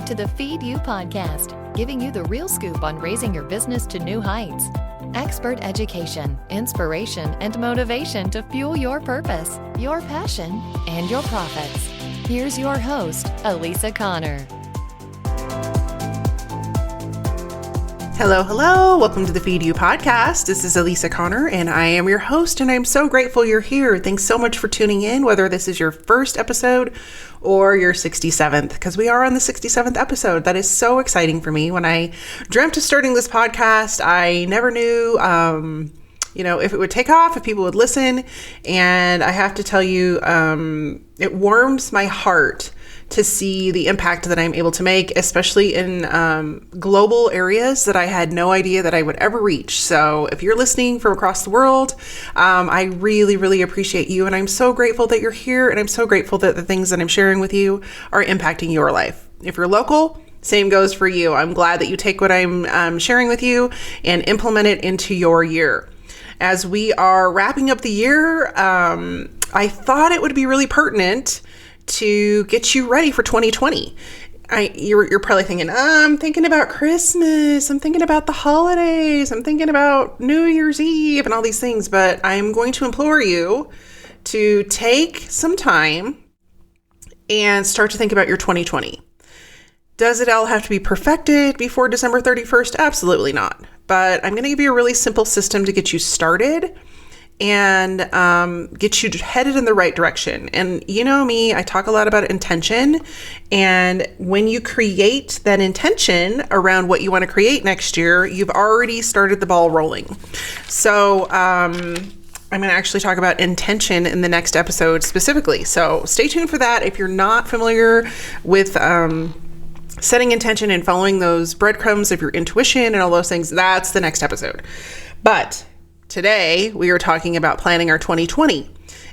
to the Feed You podcast, giving you the real scoop on raising your business to new heights. Expert education, inspiration, and motivation to fuel your purpose, your passion, and your profits. Here's your host, Elisa Connor. Hello. Welcome to the Feed You podcast. This is Elisa Connor, and I am your host, and I'm so grateful you're here. Thanks so much for tuning in, whether this is your first episode or your 67th, because we are on the 67th episode. That is so exciting for me. When I dreamt of starting this podcast, I never knew, if it would take off, if people would listen. And I have to tell you, it warms my heart to see the impact that I'm able to make, especially in global areas that I had no idea that I would ever reach. So if you're listening from across the world, I really, really appreciate you. And I'm so grateful that you're here. And I'm so grateful that the things that I'm sharing with you are impacting your life. If you're local, same goes for you. I'm glad that you take what I'm sharing with you and implement it into your year. As we are wrapping up the year, I thought it would be really pertinent to get you ready for 2020. You're probably thinking, I'm thinking about Christmas, I'm thinking about the holidays, I'm thinking about New Year's Eve and all these things, but I'm going to implore you to take some time and start to think about your 2020. Does it all have to be perfected before December 31st? Absolutely not. But I'm going to give you a really simple system to get you started and get you headed in the right direction. And you know me, I talk a lot about intention. And when you create that intention around what you want to create next year, you've already started the ball rolling. So I'm going to actually talk about intention in the next episode specifically. So stay tuned for that. If you're not familiar with setting intention and following those breadcrumbs of your intuition and all those things, that's the next episode. But today, we are talking about planning our 2020.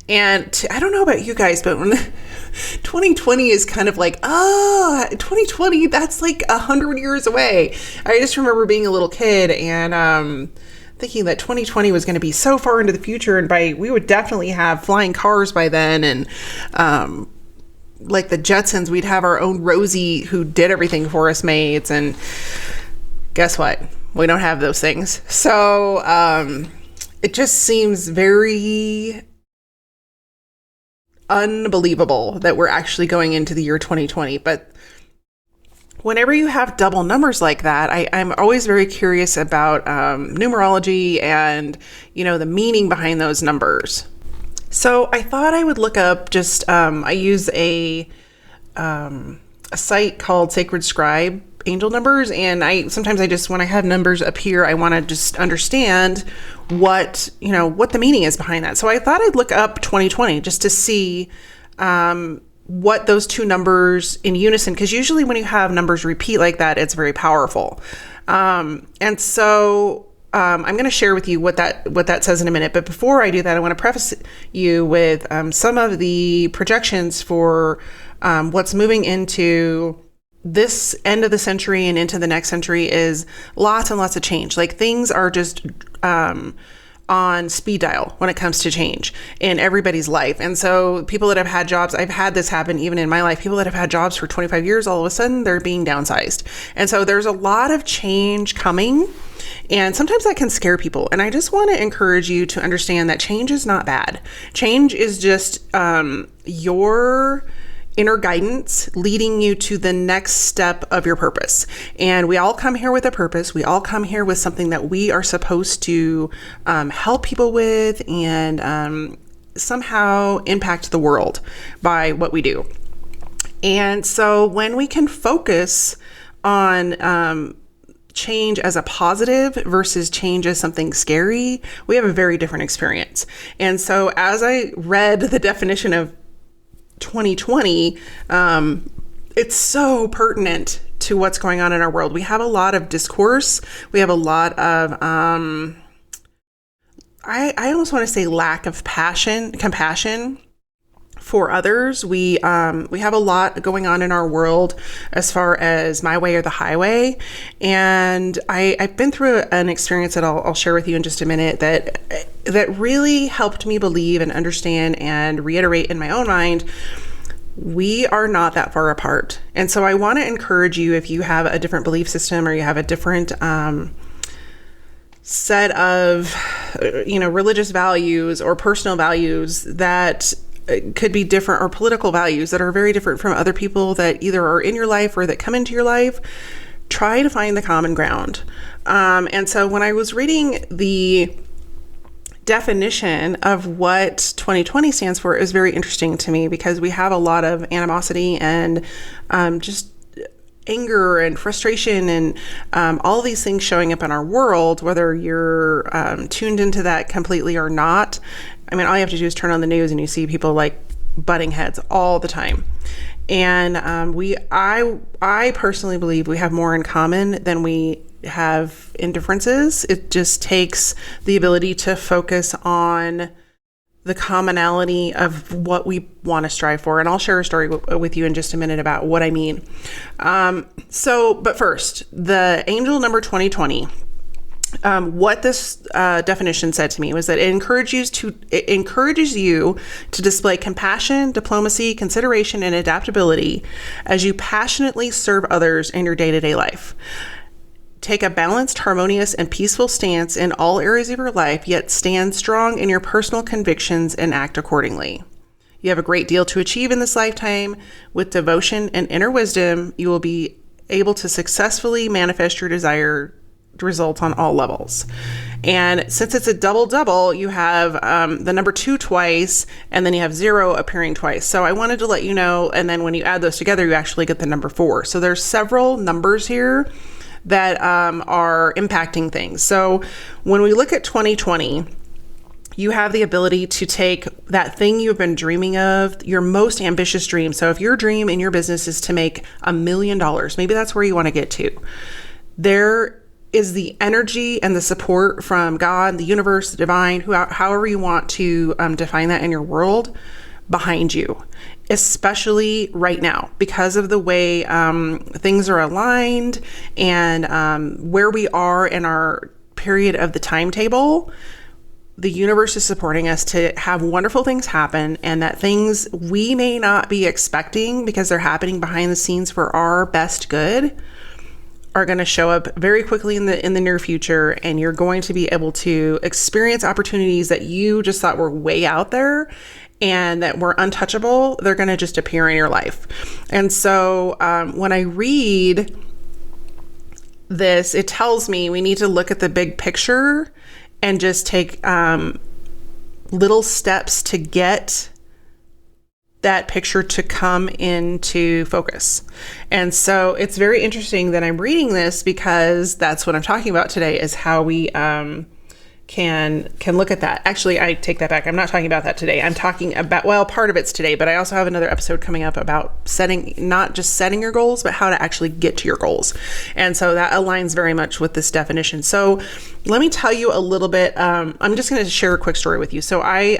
And I don't know about you guys, but when 2020 is kind of like, 2020, that's like 100 years away. I just remember being a little kid and thinking that 2020 was going to be so far into the future, and we would definitely have flying cars by then, and like the Jetsons, we'd have our own Rosie who did everything for us maids, and guess what? We don't have those things. So it just seems very unbelievable that we're actually going into the year 2020. But whenever you have double numbers like that, I'm always very curious about numerology and, the meaning behind those numbers. So I thought I would look up I use a site called Sacred Scribe angel numbers, and sometimes when I have numbers appear, I want to just understand what the meaning is behind that. So I thought I'd look up 2020 just to see what those two numbers in unison, because usually when you have numbers repeat like that, it's very powerful. And so I'm going to share with you what that says in a minute. But before I do that, I want to preface you with some of the projections for what's moving into this end of the century and into the next century is lots and lots of change. Like, things are just on speed dial when it comes to change in everybody's life. And so people that have had jobs, I've had this happen even in my life, people that have had jobs for 25 years, all of a sudden they're being downsized. And so there's a lot of change coming, and sometimes that can scare people. And I just want to encourage you to understand that change is not bad. Change is just your inner guidance leading you to the next step of your purpose. And we all come here with a purpose. We all come here with something that we are supposed to help people with and somehow impact the world by what we do. And so when we can focus on change as a positive versus change as something scary, we have a very different experience. And so as I read the definition of 2020, it's so pertinent to what's going on in our world. We have a lot of discourse. We have a lot of, I almost want to say lack of compassion for others. We have a lot going on in our world as far as my way or the highway. And I've been through an experience that I'll share with you in just a minute that really helped me believe and understand and reiterate in my own mind we are not that far apart. And so I want to encourage you, if you have a different belief system or you have a different set of, religious values or personal values that could be different, or political values that are very different from other people that either are in your life or that come into your life, try to find the common ground. And so when I was reading the definition of what 2020 stands for, is very interesting to me, because we have a lot of animosity and just anger and frustration and all these things showing up in our world, whether you're tuned into that completely or not. I mean, all you have to do is turn on the news and you see people like butting heads all the time. And I personally believe we have more in common than we have in differences. It just takes the ability to focus on the commonality of what we want to strive for. And I'll share a story with you in just a minute about what I mean. But first, the angel number 2020, what this definition said to me was that it encourages you to display compassion, diplomacy, consideration, and adaptability as you passionately serve others in your day-to-day life. Take a balanced, harmonious, and peaceful stance in all areas of your life, yet stand strong in your personal convictions and act accordingly. You have a great deal to achieve in this lifetime. With devotion and inner wisdom, you will be able to successfully manifest your desired results on all levels. And since it's a double-double, you have the number 2 twice, and then you have 0 appearing twice. So I wanted to let you know, and then when you add those together, you actually get the number 4. So there's several numbers here that are impacting things. So when we look at 2020, you have the ability to take that thing you've been dreaming of, your most ambitious dream. So if your dream in your business is to make $1 million, maybe that's where you want to get to. There is the energy and the support from God, the universe, the divine, however you want to define that in your world, behind you, especially right now, because of the way things are aligned and where we are in our period of the timetable. The universe is supporting us to have wonderful things happen, and that things we may not be expecting because they're happening behind the scenes for our best good are going to show up very quickly in the near future, and you're going to be able to experience opportunities that you just thought were way out there and that were untouchable. They're going to just appear in your life. And so when I read this, it tells me we need to look at the big picture and just take little steps to get that picture to come into focus. And so it's very interesting that I'm reading this, because that's what I'm talking about today, is how we can look at that. Actually, I take that back. I'm not talking about that today. I'm talking about, well, part of it's today, but I also have another episode coming up about not just setting your goals, but how to actually get to your goals. And so that aligns very much with this definition. So let me tell you a little bit. I'm just going to share a quick story with you. So I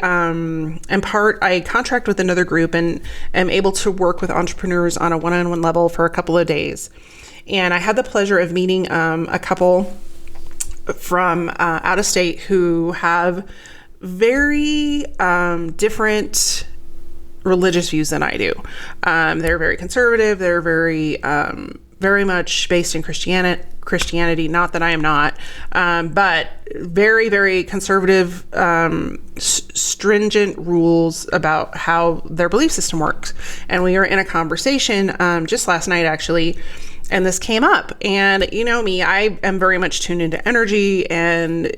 contract with another group and am able to work with entrepreneurs on a one-on-one level for a couple of days. And I had the pleasure of meeting a couple from out of state who have very different religious views than I do. They're very conservative. They're very much based in Christianity. Not that I am not, but very, very conservative, stringent rules about how their belief system works. And we were in a conversation just last night, actually, and this came up. And you know me, I am very much tuned into energy and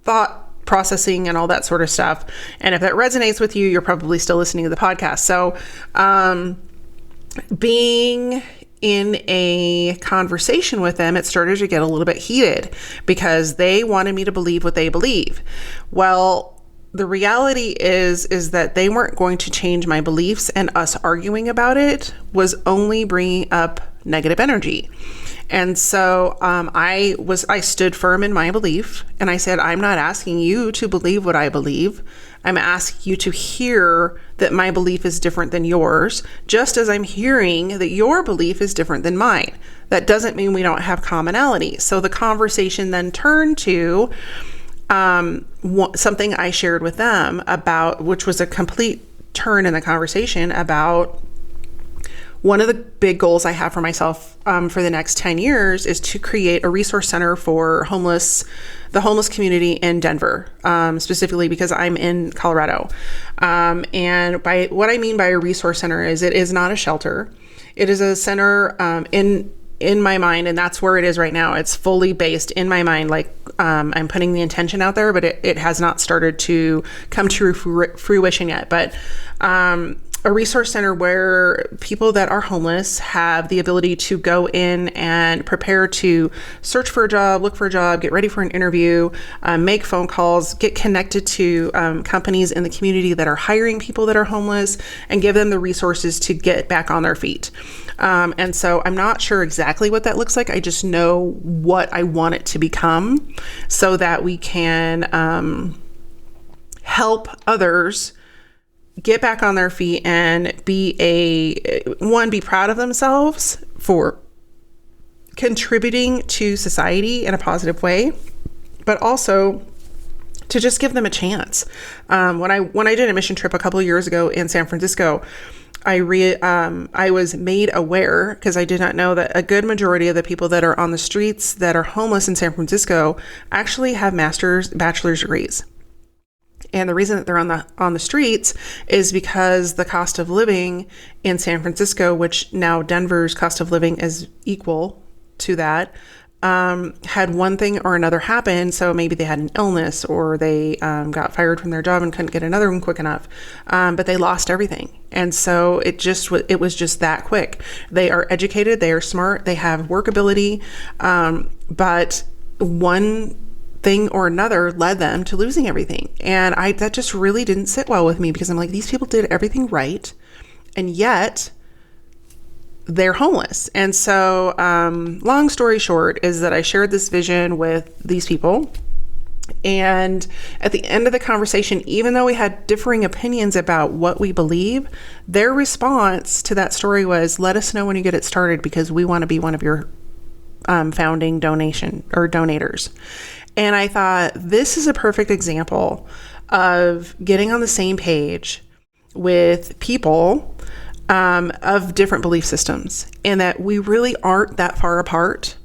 thought processing and all that sort of stuff. And if that resonates with you, you're probably still listening to the podcast. So being in a conversation with them, it started to get a little bit heated because they wanted me to believe what they believe. Well, the reality is that they weren't going to change my beliefs, and us arguing about it was only bringing up negative energy. And so I stood firm in my belief, and I said, I'm not asking you to believe what I believe. I'm asking you to hear that my belief is different than yours, just as I'm hearing that your belief is different than mine. That doesn't mean we don't have commonality. So the conversation then turned to something I shared with them about, which was a complete turn in the conversation about one of the big goals I have for myself for the next 10 years is to create a resource center for the homeless community in Denver, specifically because I'm in Colorado. And by what I mean by a resource center is it is not a shelter. It is a center in my mind, and that's where it is right now. It's fully based in my mind. Like I'm putting the intention out there, but it has not started to come to fruition yet. But a resource center where people that are homeless have the ability to go in and prepare to search for a job, look for a job, get ready for an interview, make phone calls, get connected to companies in the community that are hiring people that are homeless, and give them the resources to get back on their feet. And so I'm not sure exactly what that looks like. I just know what I want it to become so that we can help others get back on their feet and be proud of themselves for contributing to society in a positive way, but also to just give them a chance. When I did a mission trip a couple of years ago in San Francisco, I was made aware, because I did not know, that a good majority of the people that are on the streets that are homeless in San Francisco actually have bachelor's degrees. And the reason that they're on the streets is because the cost of living in San Francisco, which now Denver's cost of living is equal to that, had one thing or another happen. So maybe they had an illness, or they got fired from their job and couldn't get another one quick enough. But they lost everything. And so it was just that quick. They are educated, they are smart, they have workability, but one thing or another led them to losing everything. And that just really didn't sit well with me, because I'm like, these people did everything right, and yet they're homeless. And so long story short is that I shared this vision with these people. And at the end of the conversation, even though we had differing opinions about what we believe, their response to that story was, let us know when you get it started, because we want to be one of your founding donators. And I thought, this is a perfect example of getting on the same page with people of different belief systems, and that we really aren't that far apart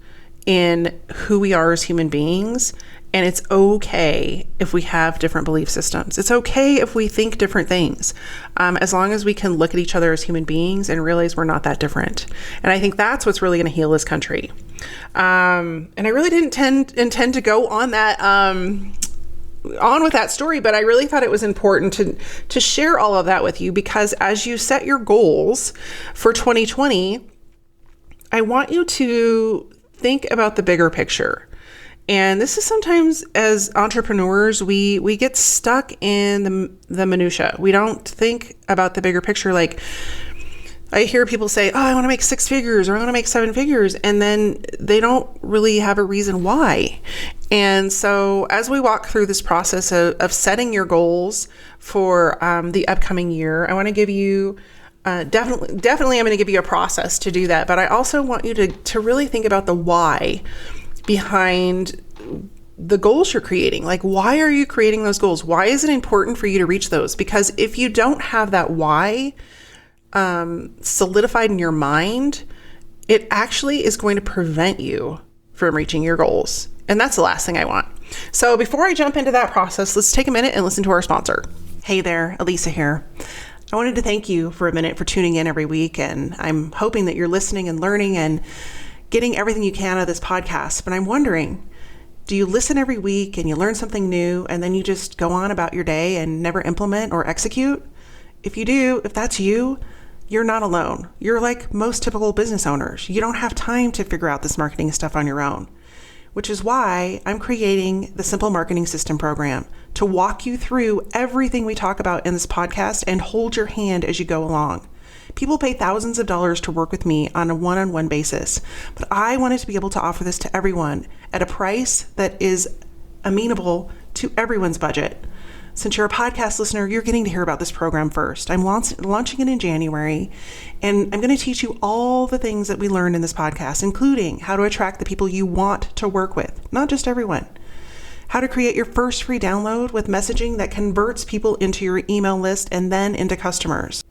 in who we are as human beings. And it's okay if we have different belief systems. It's okay if we think different things, as long as we can look at each other as human beings and realize we're not that different. And I think that's what's really going to heal this country. And I really didn't intend to go on that on with that story, but I really thought it was important to share all of that with you, because as you set your goals for 2020, I want you to think about the bigger picture. And this is sometimes, as entrepreneurs, we get stuck in the minutia. We don't think about the bigger picture. Like, I hear people say, oh, I want to make 6 figures, or I want to make 7 figures. And then they don't really have a reason why. And so as we walk through this process of setting your goals for the upcoming year, I want to give you definitely I'm going to give you a process to do that. But I also want you to really think about the why behind the goals you're creating. Like, why are you creating those goals? Why is it important for you to reach those? Because if you don't have that why solidified in your mind, it actually is going to prevent you from reaching your goals. And that's the last thing I want. So before I jump into that process, let's take a minute and listen to our sponsor. Hey there, Elisa here. I wanted to thank you for a minute for tuning in every week. And I'm hoping that you're listening and learning and getting everything you can out of this podcast. But I'm wondering, do you listen every week and you learn something new, and then you just go on about your day and never implement or execute? If you do, if that's you, you're not alone. You're like most typical business owners. You don't have time to figure out this marketing stuff on your own, which is why I'm creating the Simple Marketing System program to walk you through everything we talk about in this podcast and hold your hand as you go along. People pay thousands of dollars to work with me on a one-on-one basis, but I wanted to be able to offer this to everyone at a price that is amenable to everyone's budget. Since you're a podcast listener, you're getting to hear about this program first. I'm launching it in January, and I'm going to teach you all the things that we learned in this podcast, including how to attract the people you want to work with, not just everyone. how to create your first free download with messaging that converts people into your email list and then into customers.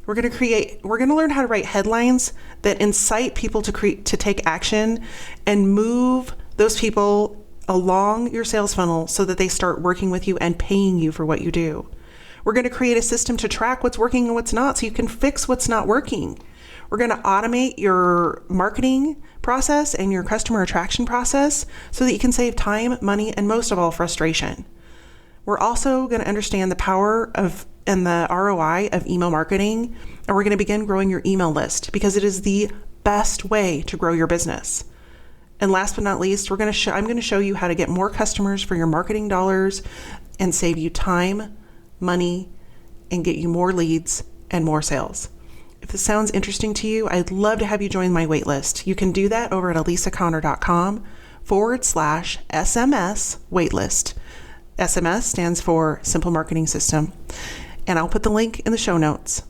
We're going to learn how to write headlines that incite people to take action and move those people along your sales funnel so that they start working with you and paying you for what you do. We're going to create a system to track what's working and what's not so you can fix what's not working. We're going to automate your marketing process and your customer attraction process so that you can save time, money, and most of all, frustration. We're also going to understand the power of and the ROI of email marketing, and we're going to begin growing your email list because it is the best way to grow your business. And last but not least, I'm going to show you how to get more customers for your marketing dollars and save you time, money, and get you more leads and more sales. If this sounds interesting to you, I'd love to have you join my waitlist. You can do that over at elisaconnor.com/SMS waitlist. SMS stands for Simple Marketing System. And I'll put the link in the show notes.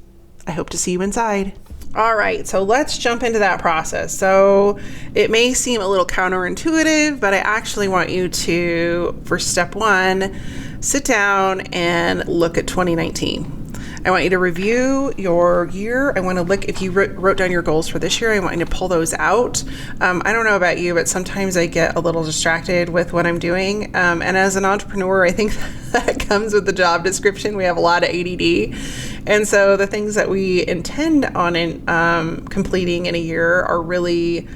I hope to see you inside. All right, so let's jump into that process. So it may seem a little counterintuitive, but I actually want you to, for step one, sit down and look at 2019. I want you to review your year. I want to look, if you wrote down your goals for this year, I want you to pull those out. I don't know about you, but sometimes I get a little distracted with what I'm doing. And as an entrepreneur, I think that comes with the job description. We have a lot of ADD. And so the things that we intend on completing in a year are really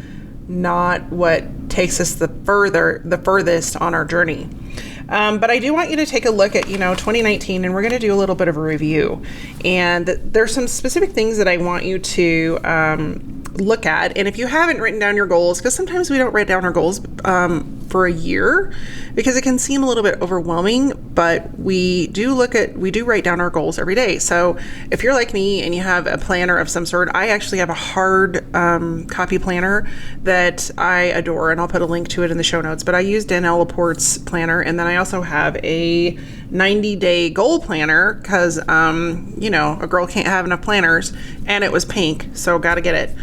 not what takes us the furthest on our journey. But I do want you to take a look at, 2019, and we're going to do a little bit of a review. And there's some specific things that I want you to look at. And if you haven't written down your goals, because sometimes we don't write down our goals for a year because it can seem a little bit overwhelming, but we do write down our goals every day. So if you're like me and you have a planner of some sort, I actually have a hard copy planner that I adore, and I'll put a link to it in the show notes. But I use Danielle Laporte's planner, and then I also have a 90-day goal planner because, a girl can't have enough planners, and it was pink, so got to get it.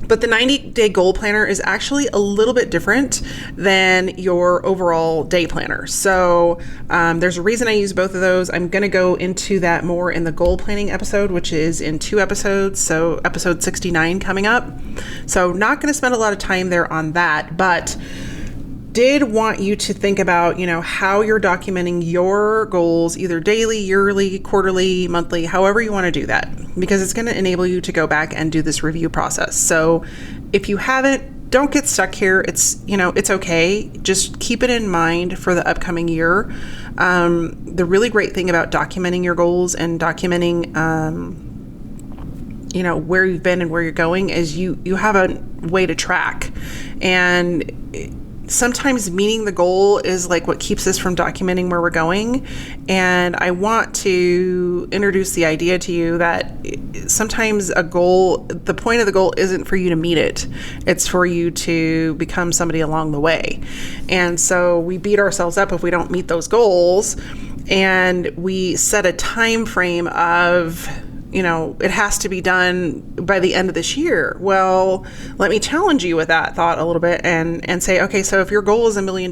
But the 90-day goal planner is actually a little bit different than your overall day planner. So there's a reason I use both of those. I'm going to go into that more in the goal planning episode, which is in 2 episodes. So episode 69 coming up. So not going to spend a lot of time there on that, but did want you to think about, how you're documenting your goals, either daily, yearly, quarterly, monthly, however you want to do that, because it's going to enable you to go back and do this review process. So if you haven't, don't get stuck here. It's okay. Just keep it in mind for the upcoming year. The really great thing about documenting your goals and documenting, where you've been and where you're going is you have a way to track. And sometimes meeting the goal is like what keeps us from documenting where we're going. And I want to introduce the idea to you that sometimes the point of the goal isn't for you to meet it. It's for you to become somebody along the way. And so we beat ourselves up if we don't meet those goals, and we set a time frame of, it has to be done by the end of this year. Well, let me challenge you with that thought a little bit and say, okay, so if your goal is $1 million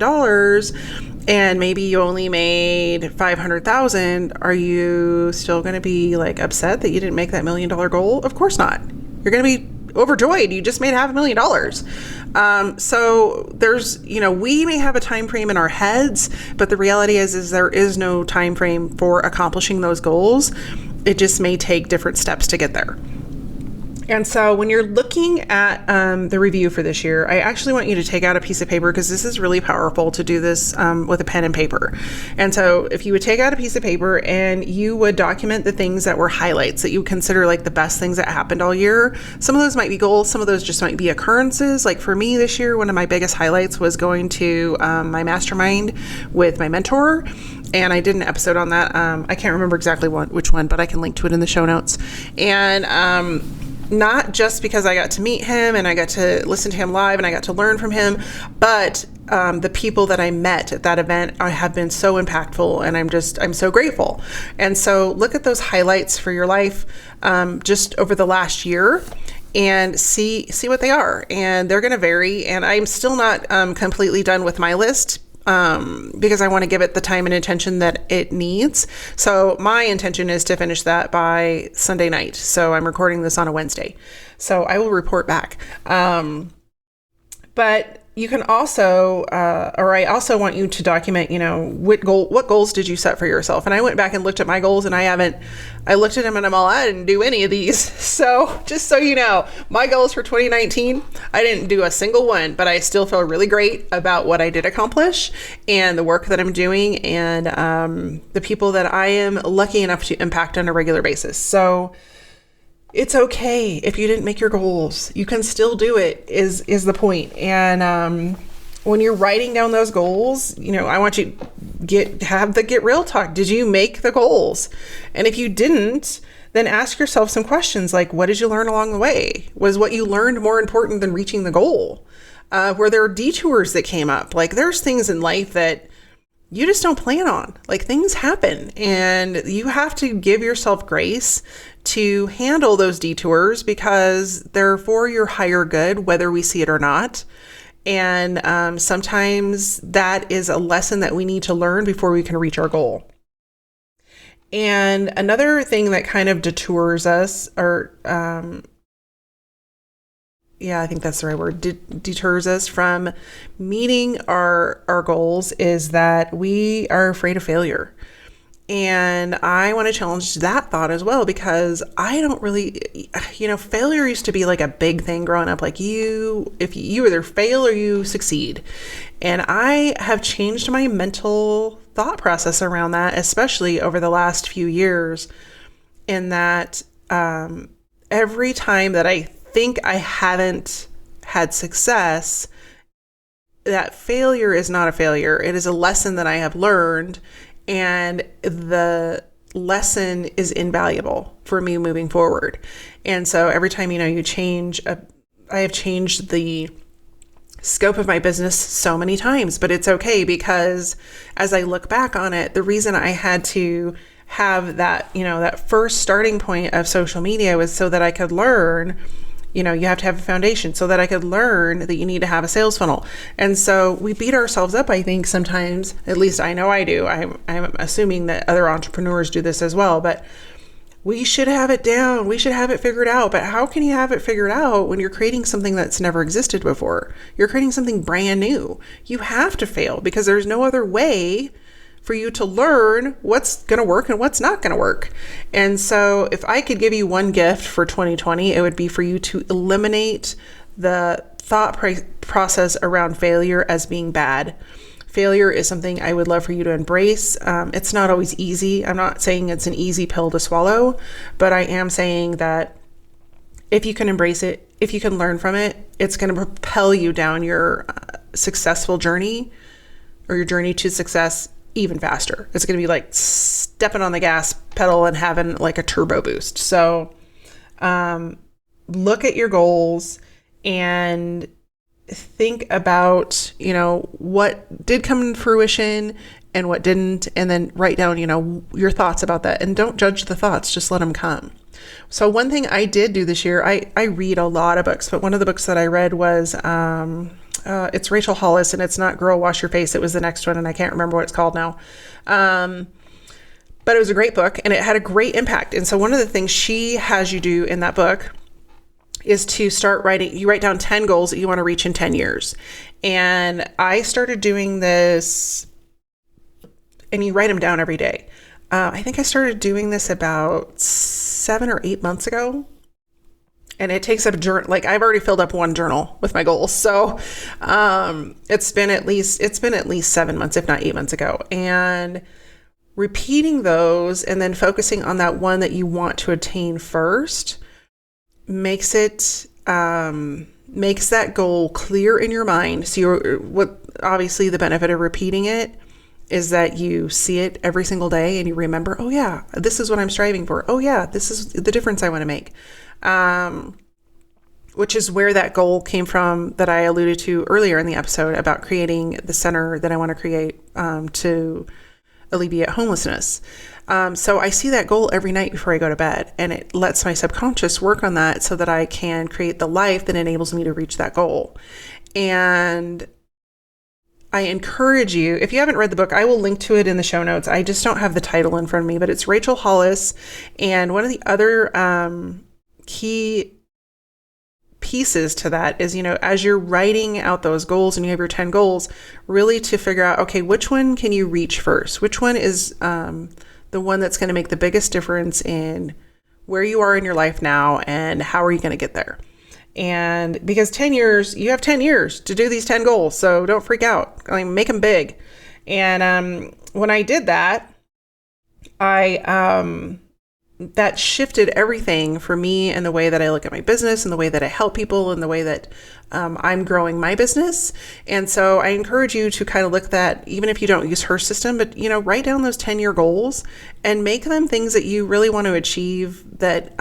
and maybe you only made 500,000, are you still going to be upset that you didn't make that $1 million goal? Of course not. You're going to be overjoyed. You just made $500,000. So there's, we may have a time frame in our heads, but the reality is there is no time frame for accomplishing those goals. It just may take different steps to get there. And so when you're looking at the review for this year, I actually want you to take out a piece of paper, because this is really powerful to do this with a pen and paper. And so if you would take out a piece of paper and you would document the things that were highlights that you consider the best things that happened all year. Some of those might be goals. Some of those just might be occurrences. Like for me this year, one of my biggest highlights was going to my mastermind with my mentor. And I did an episode on that. I can't remember exactly which one, but I can link to it in the show notes. And not just because I got to meet him and I got to listen to him live and I got to learn from him, but the people that I met at that event have been so impactful, and I'm so grateful. And so look at those highlights for your life just over the last year and see what they are. And they're going to vary. And I'm still not completely done with my list. because I want to give it the time and attention that it needs. So my intention is to finish that by Sunday night. So I'm recording this on a Wednesday. So I will report back. But you can also, or I also want you to document, what goals did you set for yourself? And I went back and looked at my goals, and I looked at them and I'm all, I didn't do any of these. So just so you know, my goals for 2019, I didn't do a single one, but I still feel really great about what I did accomplish and the work that I'm doing and the people that I am lucky enough to impact on a regular basis. So it's okay if you didn't make your goals. You can still do it is the point. And when you're writing down those goals, I want you to have the get real talk. Did you make the goals? And if you didn't, then ask yourself some questions like, what did you learn along the way? Was what you learned more important than reaching the goal? Were there detours that came up? Like there's things in life that you just don't plan on. Like things happen and you have to give yourself grace to handle those detours because they're for your higher good, whether we see it or not. And sometimes that is a lesson that we need to learn before we can reach our goal. And another thing that kind of detours us, or I think that's the right word, deters us from meeting our goals is that we are afraid of failure. And I want to challenge that thought as well, because I don't really, failure used to be like a big thing growing up. Like if you either fail or you succeed. And I have changed my mental thought process around that, especially over the last few years, in that every time that I think I haven't had success, that failure is not a failure. It is a lesson that I have learned. And the lesson is invaluable for me moving forward. And so every time, you change, I have changed the scope of my business so many times, but it's okay because as I look back on it, the reason I had to have that, that first starting point of social media was so that I could learn. You have to have a foundation so that I could learn that you need to have a sales funnel. And so we beat ourselves up, I think sometimes, at least I know I do. I'm assuming that other entrepreneurs do this as well, but we should have it down. We should have it figured out. But how can you have it figured out when you're creating something that's never existed before? You're creating something brand new. You have to fail because there's no other way for you to learn what's going to work and what's not going to work. And so if I could give you one gift for 2020, it would be for you to eliminate the thought process around failure as being bad. Failure is something I would love for you to embrace. It's not always easy. I'm not saying it's an easy pill to swallow, but I am saying that if you can embrace it, if you can learn from it, it's going to propel you down your successful journey or your journey to success even faster. It's going to be like stepping on the gas pedal and having like a turbo boost. So look at your goals and think about, what did come to fruition and what didn't, and then write down, your thoughts about that. And don't judge the thoughts, just let them come. So one thing I did do this year, I read a lot of books, but one of the books that I read was it's Rachel Hollis, and it's not Girl Wash Your Face. It was the next one, and I can't remember what it's called now. But it was a great book, and it had a great impact. And so one of the things she has you do in that book is to start writing. You write down 10 goals that you want to reach in 10 years. And I started doing this, and you write them down every day. I think I started doing this about 7 or 8 months ago. And it takes up a journal. Like I've already filled up one journal with my goals. So it's been at least 7 months, if not 8 months ago. And repeating those and then focusing on that one that you want to attain first makes that goal clear in your mind. So obviously the benefit of repeating it is that you see it every single day and you remember, oh yeah, this is what I'm striving for. Oh yeah, this is the difference I want to make. Which is where that goal came from that I alluded to earlier in the episode about creating the center that I want to create to alleviate homelessness. So I see that goal every night before I go to bed, and it lets my subconscious work on that so that I can create the life that enables me to reach that goal. And I encourage you, if you haven't read the book, I will link to it in the show notes. I just don't have the title in front of me, but it's Rachel Hollis. And one of the other key pieces to that is, as you're writing out those goals and you have your 10 goals, really to figure out, okay, which one can you reach first? Which one is the one that's going to make the biggest difference in where you are in your life now and how are you going to get there? And because 10 years, you have 10 years to do these 10 goals. So don't freak out. I mean, make them big. And when I did that, that shifted everything for me and the way that I look at my business and the way that I help people and the way that I'm growing my business. And so I encourage you to kind of look at that, even if you don't use her system, but, write down those 10-year goals and make them things that you really want to achieve that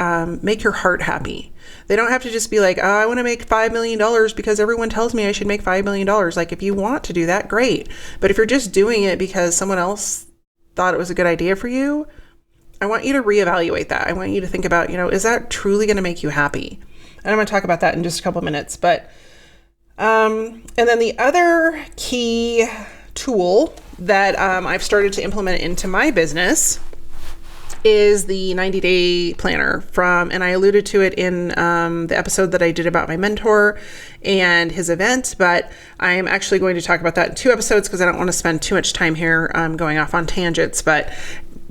make your heart happy. They don't have to just be like, oh, I want to make $5 million because everyone tells me I should make $5 million. Like, if you want to do that, great. But if you're just doing it because someone else thought it was a good idea for you, I want you to reevaluate that. I want you to think about, is that truly going to make you happy? And I'm going to talk about that in just a couple of minutes. But, and then the other key tool that I've started to implement into my business is the 90-day planner and I alluded to it in the episode that I did about my mentor and his event, but I'm actually going to talk about that in 2 episodes because I don't want to spend too much time here going off on tangents. But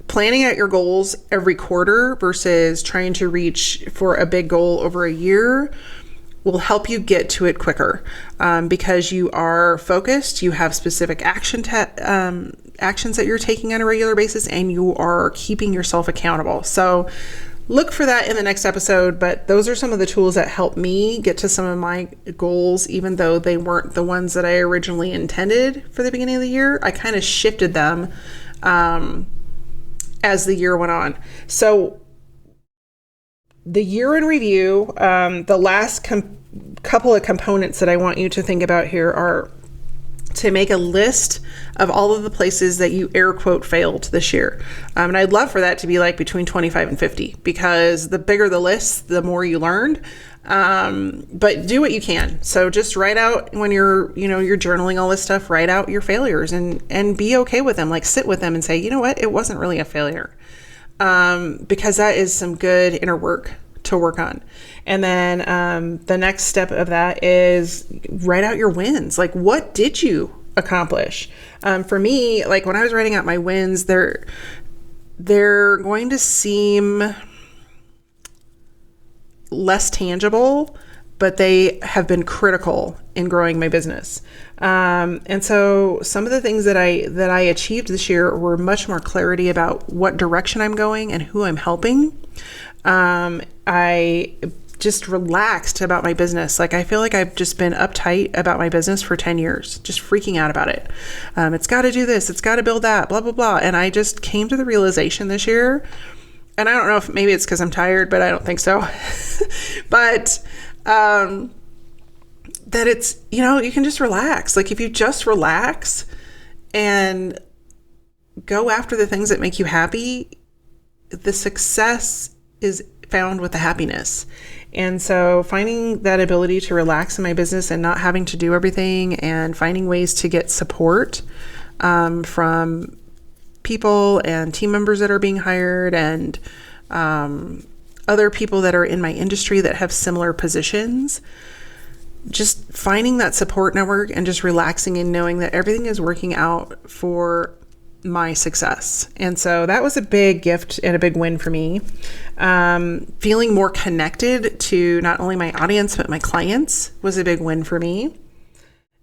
planning out your goals every quarter versus trying to reach for a big goal over a year will help you get to it quicker because you are focused, you have specific actions that you're taking on a regular basis, and you are keeping yourself accountable. So look for that in the next episode, but those are some of the tools that help me get to some of my goals, even though they weren't the ones that I originally intended for the beginning of the year. I kind of shifted them as the year went on. So the year in review, the last couple of components that I want you to think about here are to make a list of all of the places that you air quote failed this year. And I'd love for that to be like between 25 and 50, because the bigger the list, the more you learned. But do what you can. So just write out when you're journaling all this stuff, write out your failures and be okay with them. Like, sit with them and say, you know what? It wasn't really a failure. Because that is some good inner work to work on. And then, the next step of that is write out your wins. Like, what did you accomplish? For me, like when I was writing out my wins, they're going to seem less tangible, but they have been critical in growing my business. And so some of the things that I achieved this year were much more clarity about what direction I'm going and who I'm helping. I just relaxed about my business. Like, I feel like I've just been uptight about my business for 10 years, just freaking out about it. It's got to do this, it's got to build that, blah, blah, blah. And I just came to the realization this year, and I don't know if maybe it's because I'm tired, but I don't think so. But, that it's, you can just relax. Like, if you just relax and go after the things that make you happy, the success is found with the happiness. And so finding that ability to relax in my business and not having to do everything, and finding ways to get support from people and team members that are being hired, and other people that are in my industry that have similar positions, just finding that support network and just relaxing and knowing that everything is working out for my success. And so that was a big gift and a big win for me. Feeling more connected to not only my audience, but my clients was a big win for me.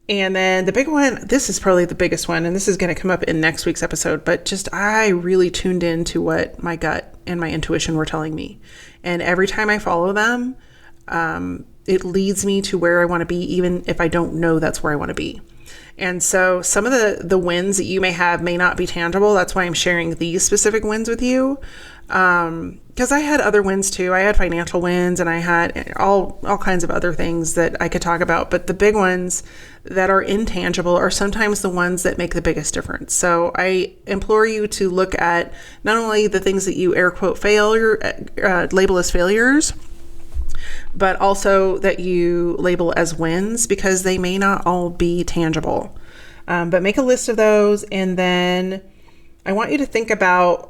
And then the big one, this is probably the biggest one, and this is going to come up in next week's episode, but just I really tuned into what my gut and my intuition were telling me. And every time I follow them, it leads me to where I want to be, even if I don't know that's where I want to be. And so some of the wins that you may have may not be tangible. That's why I'm sharing these specific wins with you. Because I had other wins too. I had financial wins, and I had all kinds of other things that I could talk about. But the big ones that are intangible are sometimes the ones that make the biggest difference. So I implore you to look at not only the things that you air quote label as failures, but also that you label as wins, because they may not all be tangible. But make a list of those. And then I want you to think about,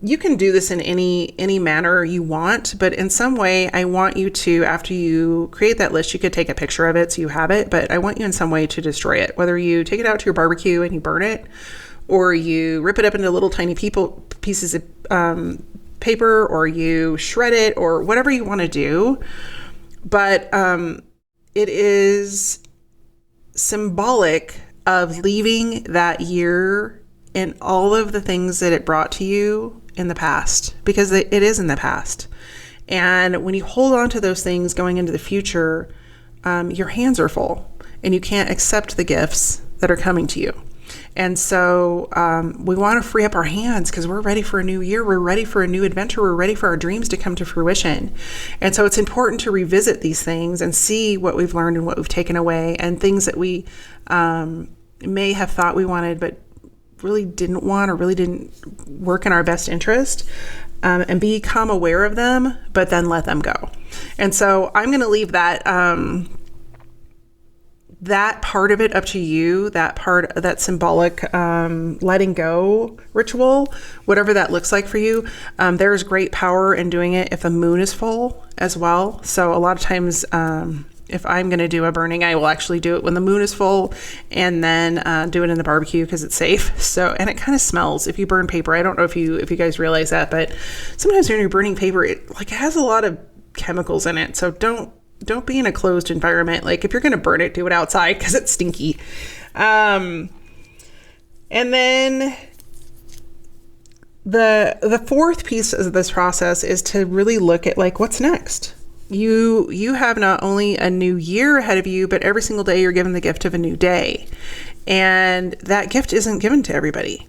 you can do this in any manner you want, but in some way, I want you to, after you create that list, you could take a picture of it so you have it, but I want you in some way to destroy it, whether you take it out to your barbecue and you burn it, or you rip it up into little tiny pieces of paper, or you shred it, or whatever you want to do. But it is symbolic of leaving that year and all of the things that it brought to you in the past, because it is in the past. And when you hold on to those things going into the future, your hands are full and you can't accept the gifts that are coming to you. And so we want to free up our hands because we're ready for a new year. We're ready for a new adventure. We're ready for our dreams to come to fruition. And so it's important to revisit these things and see what we've learned and what we've taken away, and things that we may have thought we wanted but really didn't want, or really didn't work in our best interest, and become aware of them, but then let them go. And so I'm going to leave that that part of it up to you, that symbolic letting go ritual, whatever that looks like for you. There's great power in doing it if the moon is full as well. So a lot of times, if I'm going to do a burning, I will actually do it when the moon is full, and then do it in the barbecue because it's safe. So, and it kind of smells if you burn paper. I don't know if you guys realize that, but sometimes when you're burning paper, it has a lot of chemicals in it. So don't be in a closed environment. Like if you're going to burn it, do it outside because it's stinky. And then the fourth piece of this process is to really look at what's next. You have not only a new year ahead of you, but every single day you're given the gift of a new day. And that gift isn't given to everybody.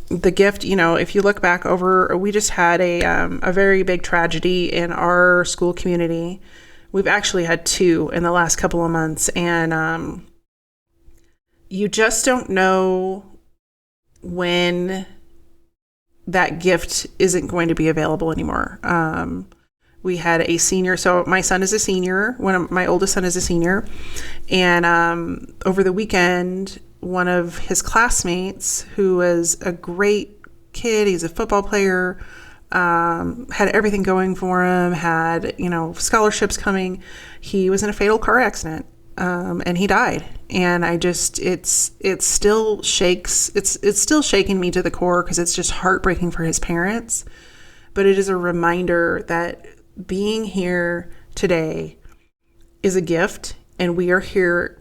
The gift, if you look back over, we just had a very big tragedy in our school community. We've actually had two in the last couple of months, and you just don't know when that gift isn't going to be available anymore. We had a senior, so my son is a senior, my oldest son is a senior, and over the weekend, one of his classmates, who was a great kid, he's a football player, had everything going for him, had, scholarships coming. He was in a fatal car accident, and he died. And it still shakes, it's still shaking me to the core because it's just heartbreaking for his parents. But it is a reminder that being here today is a gift, and we are here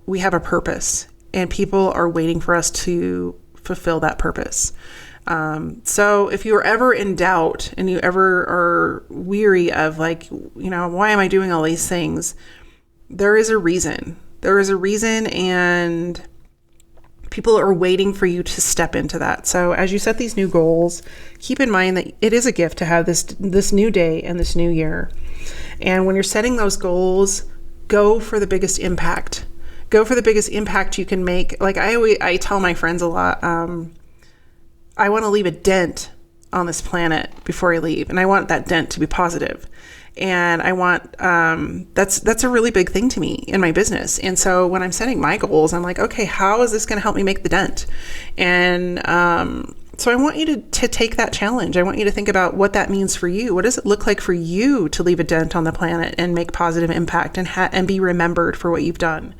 we have a purpose. And people are waiting for us to fulfill that purpose. So if you are ever in doubt and you ever are weary of why am I doing all these things? There is a reason. There is a reason, and people are waiting for you to step into that. So as you set these new goals, keep in mind that it is a gift to have this new day and this new year. And when you're setting those goals, go for the biggest impact. Go for the biggest impact you can make. I tell my friends a lot, I want to leave a dent on this planet before I leave. And I want that dent to be positive. And I want, that's a really big thing to me in my business. And so when I'm setting my goals, I'm like, okay, how is this going to help me make the dent? And, so I want you to take that challenge. I want you to think about what that means for you. What does it look like for you to leave a dent on the planet and make positive impact and be remembered for what you've done?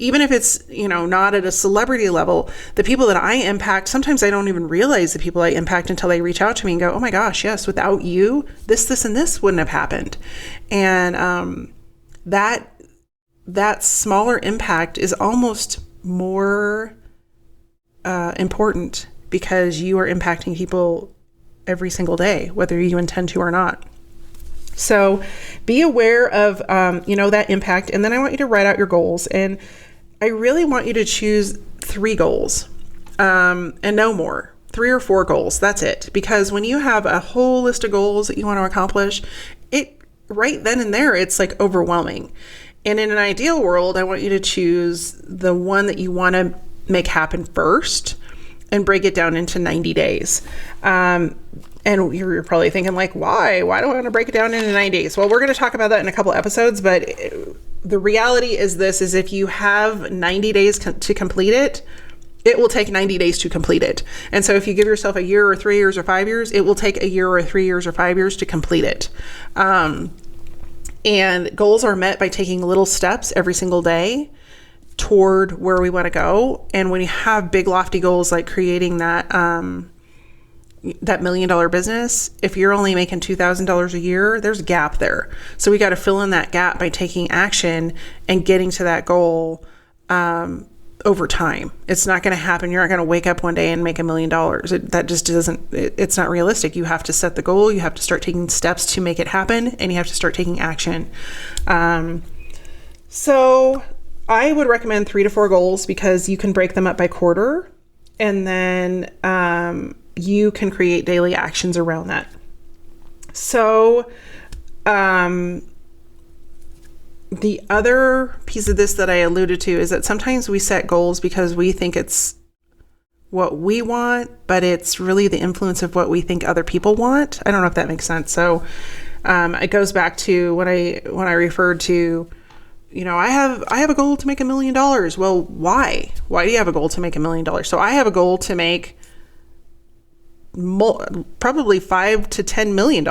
Even if it's, not at a celebrity level, the people that I impact, sometimes I don't even realize the people I impact until they reach out to me and go, oh my gosh, yes, without you, this, and this wouldn't have happened. And that smaller impact is almost more important because you are impacting people every single day, whether you intend to or not. So be aware of, that impact. And then I want you to write out your goals. And I really want you to choose 3 goals, and no more. 3 or 4 goals. That's it. Because when you have a whole list of goals that you want to accomplish, it right then and there, it's overwhelming. And in an ideal world, I want you to choose the one that you want to make happen first and break it down into 90 days. And you're probably thinking why? Why do I want to break it down into 90 days? Well, we're going to talk about that in a couple episodes, but the reality is this, is if you have 90 days to complete it, it will take 90 days to complete it. And so if you give yourself a year or 3 years or 5 years, it will take a year or 3 years or 5 years to complete it. And goals are met by taking little steps every single day toward where we want to go. And when you have big lofty goals like creating that $1 million business, if you're only making $2,000 a year, there's a gap there. So we got to fill in that gap by taking action and getting to that goal over time. It's not going to happen. You're not going to wake up one day and make $1 million. That just doesn't, it's not realistic. You have to set the goal. You have to start taking steps to make it happen, and you have to start taking action. So I would recommend 3 to 4 goals, because you can break them up by quarter, and then you can create daily actions around that. So the other piece of this that I alluded to is that sometimes we set goals because we think it's what we want, but it's really the influence of what we think other people want. I don't know if that makes sense. So it goes back to when I referred to, I have a goal to make $1 million. Well, why? Why do you have a goal to make $1 million? So I have a goal to make probably $5 to $10 million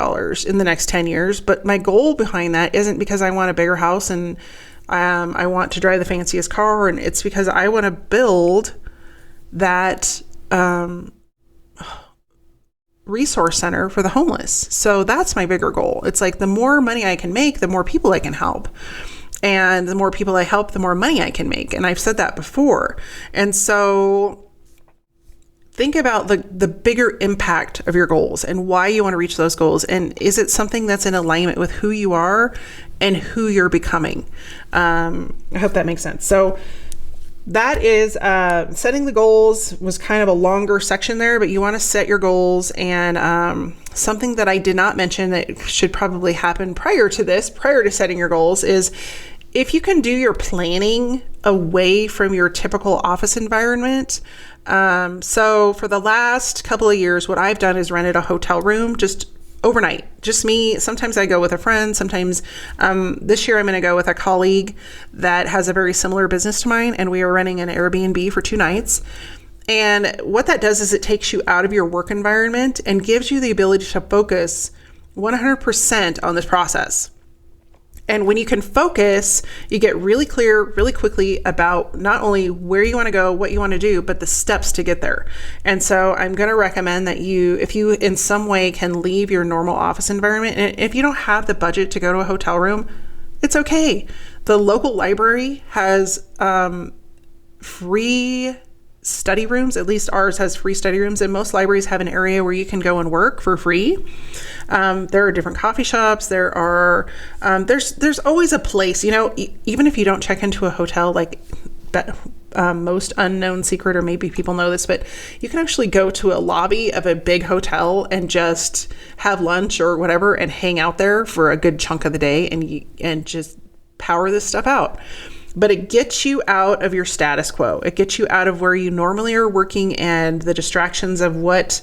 in the next 10 years. But my goal behind that isn't because I want a bigger house and I want to drive the fanciest car. And it's because I want to build that resource center for the homeless. So that's my bigger goal. It's like the more money I can make, the more people I can help. And the more people I help, the more money I can make. And I've said that before. And so think about the bigger impact of your goals and why you want to reach those goals. And is it something that's in alignment with who you are and who you're becoming? I hope that makes sense. So that is setting the goals was kind of a longer section there, but you want to set your goals. And something that I did not mention that should probably happen prior to setting your goals, is if you can do your planning away from your typical office environment. So for the last couple of years, what I've done is rented a hotel room just overnight, just me. Sometimes I go with a friend. Sometimes this year I'm going to go with a colleague that has a very similar business to mine, and we are renting an Airbnb for 2 nights. And what that does is it takes you out of your work environment and gives you the ability to focus 100% on this process. And when you can focus, you get really clear really quickly about not only where you want to go, what you want to do, but the steps to get there. And so I'm going to recommend that if you in some way can leave your normal office environment, and if you don't have the budget to go to a hotel room, it's okay. The local library has free study rooms. At least ours has free study rooms, and most libraries have an area where you can go and work for free. There are different coffee shops. There are there's always a place, even if you don't check into a hotel, like most unknown secret, or maybe people know this, but you can actually go to a lobby of a big hotel and just have lunch or whatever and hang out there for a good chunk of the day and just power this stuff out. But it gets you out of your status quo. It gets you out of where you normally are working and the distractions of what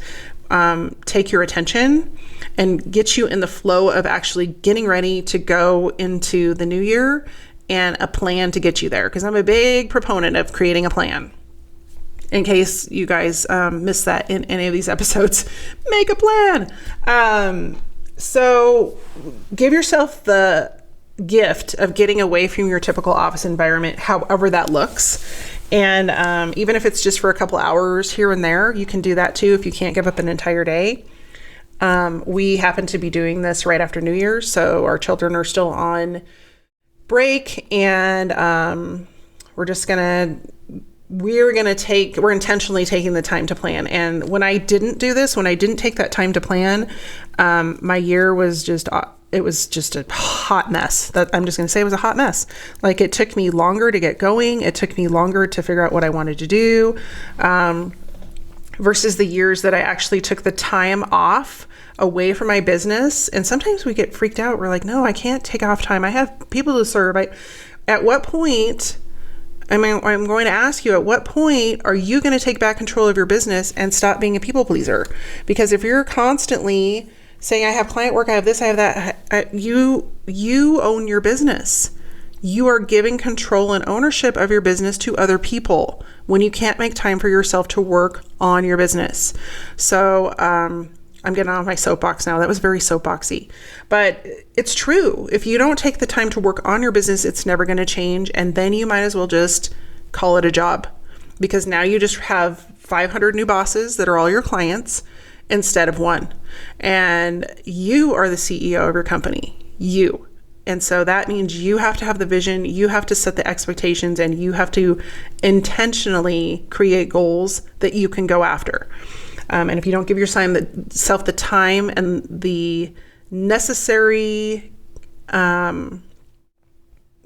take your attention, and gets you in the flow of actually getting ready to go into the new year and a plan to get you there. Because I'm a big proponent of creating a plan. In case you guys missed that in any of these episodes, make a plan. So give yourself the gift of getting away from your typical office environment, however that looks. And even if it's just for a couple hours here and there, you can do that too if you can't give up an entire day. We happen to be doing this right after New Year's, so our children are still on break, and we're intentionally taking the time to plan. And when I didn't do this, when I didn't take that time to plan, my year was just a hot mess. I'm just going to say it was a hot mess. Like, it took me longer to get going. It took me longer to figure out what I wanted to do, versus the years that I actually took the time off away from my business. And sometimes we get freaked out. We're like, no, I can't take off time. I have people to serve. At what point, I'm going to ask you, at what point are you going to take back control of your business and stop being a people pleaser? Because if you're constantly saying, I have client work, I have this, I have that, you own your business. You are giving control and ownership of your business to other people when you can't make time for yourself to work on your business. So I'm getting off my soapbox now. That was very soapboxy. But it's true. If you don't take the time to work on your business, it's never going to change. And then you might as well just call it a job, because now you just have 500 new bosses that are all your clients instead of one. And you are the CEO of your company. You. And so that means you have to have the vision, you have to set the expectations, and you have to intentionally create goals that you can go after. And if you don't give yourself the time and the necessary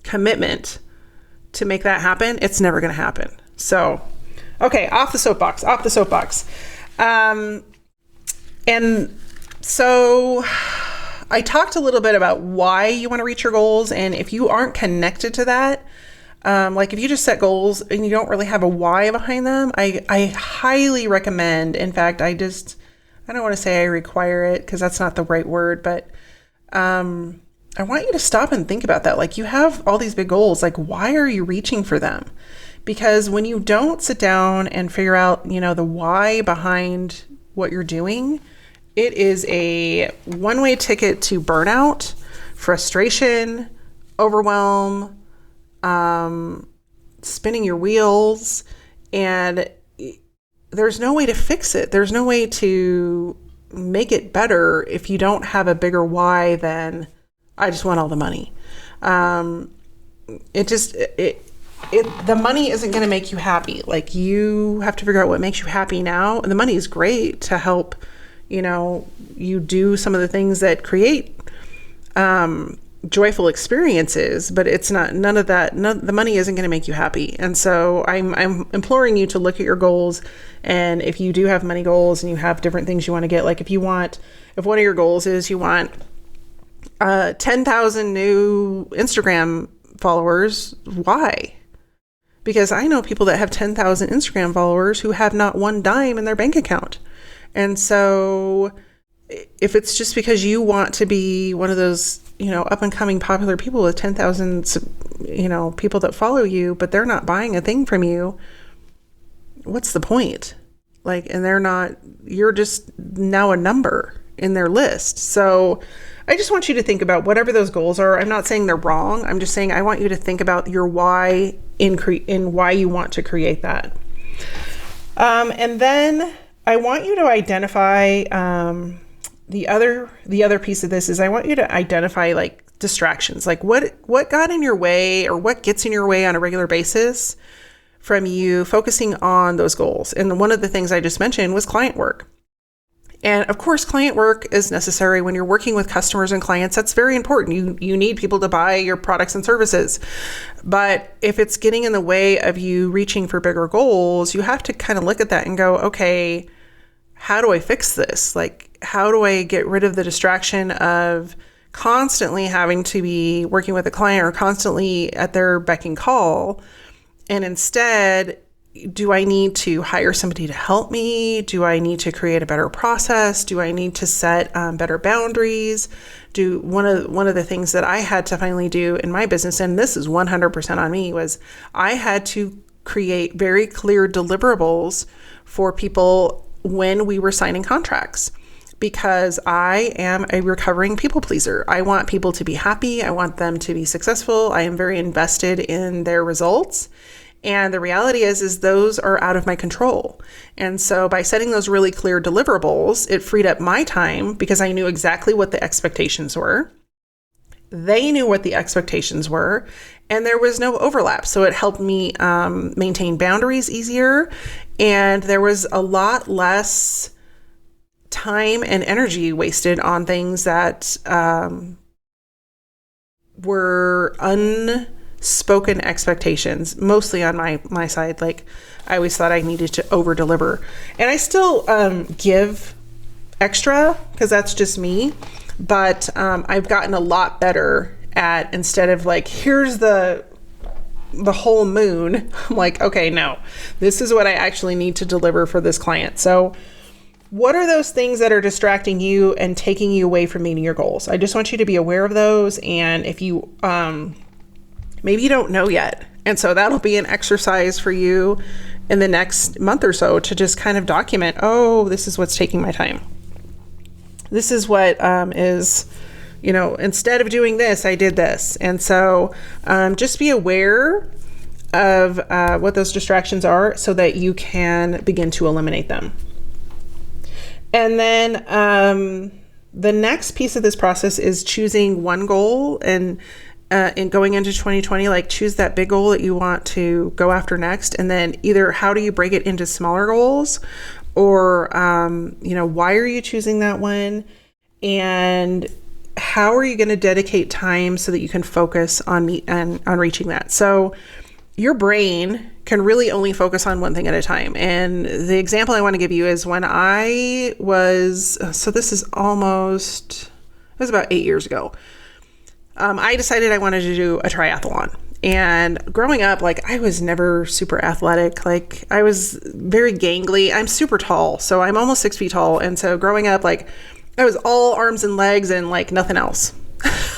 commitment to make that happen, it's never going to happen. So, okay, off the soapbox. And so I talked a little bit about why you want to reach your goals. And if you aren't connected to that, like if you just set goals and you don't really have a why behind them, I highly recommend, in fact, I don't want to say I require it because that's not the right word, but I want you to stop and think about that. Like, you have all these big goals, like why are you reaching for them? Because when you don't sit down and figure out, the why behind what you're doing, it is a one-way ticket to burnout, frustration, overwhelm, spinning your wheels, and there's no way to fix it. There's no way to make it better if you don't have a bigger why than I just want all the money. The money isn't going to make you happy. Like, you have to figure out what makes you happy now. And the money is great to help, you do some of the things that create joyful experiences, but it's not, none of that, the money isn't going to make you happy. And so I'm imploring you to look at your goals. And if you do have money goals and you have different things you want to get, like if one of your goals is you want 10,000 new Instagram followers, why? Because I know people that have 10,000 Instagram followers who have not one dime in their bank account. And so if it's just because you want to be one of those, up and coming popular people with 10,000, people that follow you, but they're not buying a thing from you, what's the point? Like, and you're just now a number in their list. So I just want you to think about whatever those goals are. I'm not saying they're wrong. I'm just saying I want you to think about your why in why you want to create that. And then I want you to identify the other piece of this is I want you to identify like distractions, like what got in your way or what gets in your way on a regular basis from you focusing on those goals. And one of the things I just mentioned was client work. And of course, client work is necessary when you're working with customers and clients. That's very important. You need people to buy your products and services. But if it's getting in the way of you reaching for bigger goals, you have to kind of look at that and go, okay, how do I fix this? Like, how do I get rid of the distraction of constantly having to be working with a client or constantly at their beck and call? And instead, do I need to hire somebody to help me? Do I need to create a better process? Do I need to set better boundaries? One of the things that I had to finally do in my business, and this is 100% on me, was I had to create very clear deliverables for people when we were signing contracts, because I am a recovering people pleaser. I want people to be happy. I want them to be successful. I am very invested in their results. And the reality is those are out of my control. And so by setting those really clear deliverables, it freed up my time because I knew exactly what the expectations were. They knew what the expectations were, and there was no overlap. So it helped me maintain boundaries easier. And there was a lot less time and energy wasted on things that were unspoken expectations, mostly on my side. Like, I always thought I needed to over deliver, and I still give extra because that's just me. But I've gotten a lot better at, instead of like, here's the whole moon, I'm like, okay, no, this is what I actually need to deliver for this client. So what are those things that are distracting you and taking you away from meeting your goals? I just want you to be aware of those. And if you Maybe you don't know yet. And so that'll be an exercise for you in the next month or so to just kind of document, oh, this is what's taking my time. This is what is, instead of doing this, I did this. And so just be aware of what those distractions are so that you can begin to eliminate them. And then the next piece of this process is choosing one goal and going into 2020, like choose that big goal that you want to go after next. And then either how do you break it into smaller goals or, why are you choosing that one? And how are you going to dedicate time so that you can focus on reaching that? So your brain can really only focus on one thing at a time. And the example I want to give you is when I was, this is it was about 8 years ago. I decided I wanted to do a triathlon. And growing up, I was never super athletic. I was very gangly. I'm super tall. So I'm almost 6 feet tall. And so growing up, I was all arms and legs and nothing else.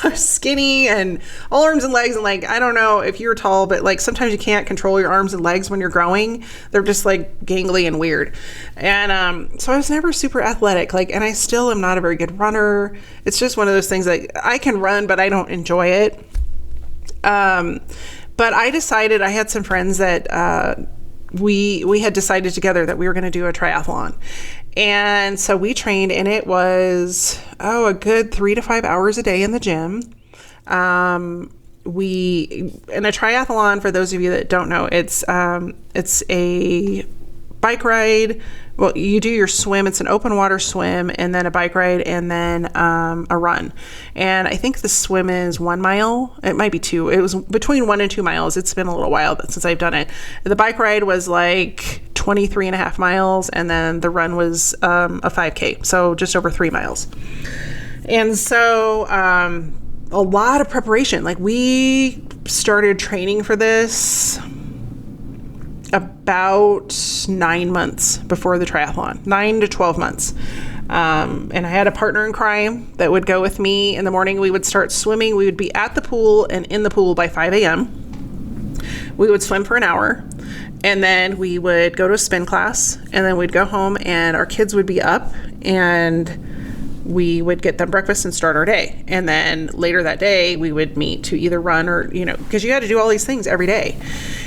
I was skinny and all arms and legs. And I don't know if you're tall, but sometimes you can't control your arms and legs when you're growing. They're just gangly and weird. And so I was never super athletic. And I still am not a very good runner. It's just one of those things that I can run, but I don't enjoy it. But I decided, I had some friends that we had decided together that we were going to do a triathlon. And so we trained, and it was, a good 3 to 5 hours a day in the gym. In a triathlon, for those of you that don't know, it's a bike ride. Well, you do your swim. It's an open water swim, and then a bike ride, and then a run. And I think the swim is 1 mile. It might be 2. It was between 1 and 2 miles. It's been a little while since I've done it. The bike ride was 23 and a half miles, and then the run was a 5K, so just over 3 miles. And so a lot of preparation. We started training for this about 9 months before the triathlon, 9 to 12 months. And I had a partner in crime that would go with me in the morning. We would start swimming. We would be at the pool and in the pool by 5 a.m. We would swim for an hour, and then we would go to a spin class, and then we'd go home, and our kids would be up, and we would get them breakfast and start our day. And then later that day, we would meet to either run or, because you had to do all these things every day.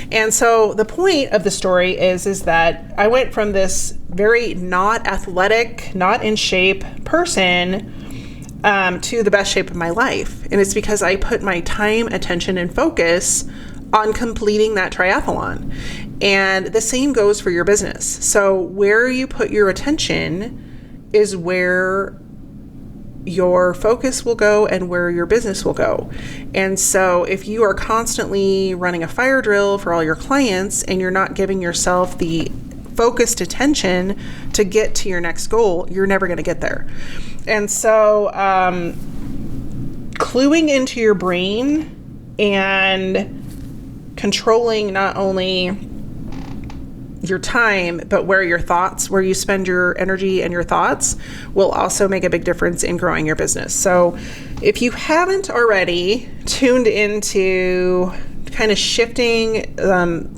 And so the point of the story is that I went from this very not athletic, not in shape person to the best shape of my life. And it's because I put my time, attention, and focus on completing that triathlon. And the same goes for your business. So where you put your attention is where your focus will go and where your business will go. And so if you are constantly running a fire drill for all your clients and you're not giving yourself the focused attention to get to your next goal, you're never going to get there. And so cluing into your brain and controlling not only your time, but where you spend your energy and your thoughts will also make a big difference in growing your business. So if you haven't already tuned into kind of shifting